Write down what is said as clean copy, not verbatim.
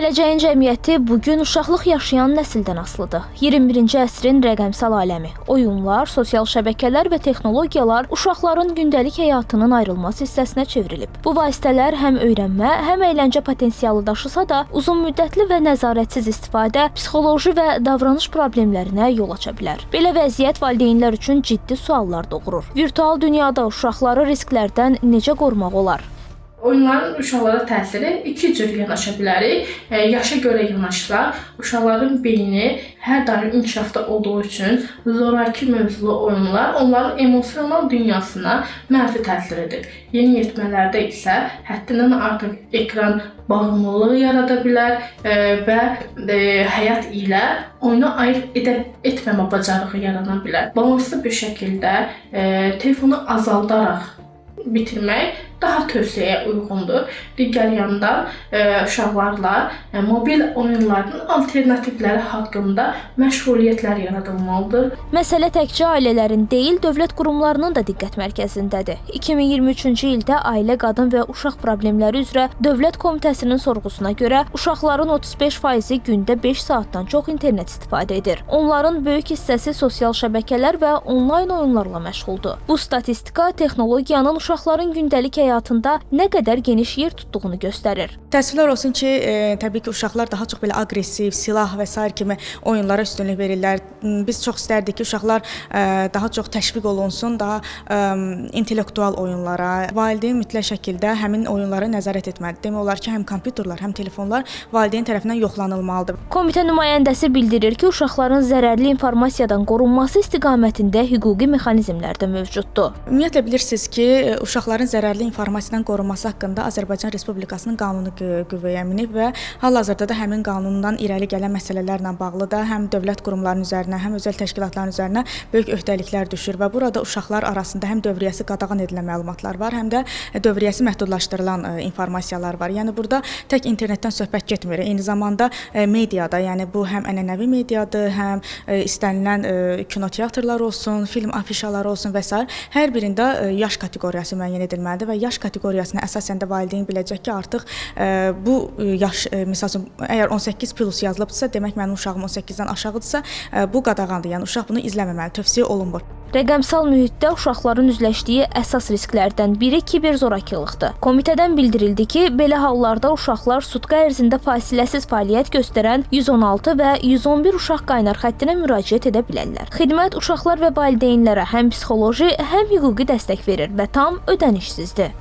Gələcəyin cəmiyyəti bugün uşaqlıq yaşayan nəsildən asılıdır. 21-ci əsrin rəqəmsal aləmi, oyunlar, sosial şəbəkələr və texnologiyalar uşaqların gündəlik həyatının ayrılmaz hissəsinə çevrilib. Bu vasitələr həm öyrənmə, həm əyləncə potensialı daşısa da, uzunmüddətli və nəzarətsiz istifadə psixoloji və davranış problemlərinə yol aça bilər. Belə vəziyyət valideynlər üçün ciddi suallar doğurur. Virtual dünyada uşaqları risklərdən necə qorumaq olar? Oyunların uşaqlara təsiri iki cür yanaşa bilərik. Yaşa görə yanaşırlar. Uşaqların beyni hər daim inkişafda olduğu üçün zoraki mövzulu oyunlar onların emosional dünyasına mənfi təsir edir. Yeniyetmələrdə isə həddindən artıq ekran bağımlılığı yarada bilər və həyat ilə oyunu ayırt etməmə bacarığı yarana bilər. Balanslı bir şəkildə telefonu azaldaraq bitirmək daha tövsiyəyə uyğundur. Digər yandan uşaqlarla mobil oyunların alternativləri haqqında məşğuliyyətlər yaradılmalıdır. Məsələ təkcə ailələrin deyil, dövlət qurumlarının da diqqət mərkəzindədir. 2023-cü ildə Ailə, Qadın və Uşaq Problemləri üzrə Dövlət Komitəsinin sorğusuna görə uşaqların 35%-i gündə 5 saatdan çox internet istifadə edir. Onların böyük hissəsi sosial şəbəkələr və onlayn oyunlarla məşğuldur. Bu statistika texnologiyanın uşaqların gündəlik həyatında nə qədər geniş yer tutduğunu göstərir. Təəssüflər olsun ki, təbii ki, uşaqlar daha çox belə aqressiv, silah və sair kimi oyunlara üstünlük verirlər. Biz çox istərdik ki, uşaqlar daha çox təşviq olunsun, daha intellektual oyunlara. Valideyn mütləq şəkildə həmin oyunlara nəzarət etməlidir. Demək olar ki, həm kompüterlər, həm telefonlar valideyn tərəfindən yoxlanılmalıdır. Komitə nümayəndəsi bildirir ki, uşaqların zərərli informasiyadan qorunması istiqamətində hüquqi mexanizmlər də mövcuddur. Ümumiyyətlə bilirsiniz ki, uşaqların zərərli informasiyadan qorunması haqqında Azərbaycan Respublikasının qanunu qüvvəyə minib və hal-hazırda da həmin qanundan irəli gələn məsələlərlə bağlı da həm dövlət qurumlarının üzərinə, həm özəl təşkilatların üzərinə böyük öhdəliklər düşür və burada uşaqlar arasında həm dövriyyəsi qadağan edilən məlumatlar var, həm də dövriyyəsi məhdudlaşdırılan informasiyalar var. Yəni burada tək internetdən söhbət getmir. Eyni zamanda mediada, yəni bu həm ənənəvi mediadır, həm istənilən kinoteatrlar olsun, film afişaları olsun və s. hər birində yaş kateqoriyası müəyyən edilməlidir və yaş kateqoriyasına əsasən də valideyn biləcək ki, artıq bu yaş, məsələn, əgər 18+ yazılıbdırsa, demək mənim uşağım 18-dən aşağıdırsa, bu qadağandır. Yəni uşaq bunu izləməməli, tövsiyə olunmur. Rəqəmsal mühitdə uşaqların üzləşdiyi əsas risklərdən biri kiberzorakılıqdır. Komitədən bildirildi ki, belə hallarda uşaqlar sutka ərzində fasiləsiz fəaliyyət göstərən 116 və 111 uşaq qaynar xəttinə müraciət edə bilərlər. Xidmət uşaqlar və valideynlərə həm psixoloji, həm hüquqi dəstək verir və tam ödənişsizdir.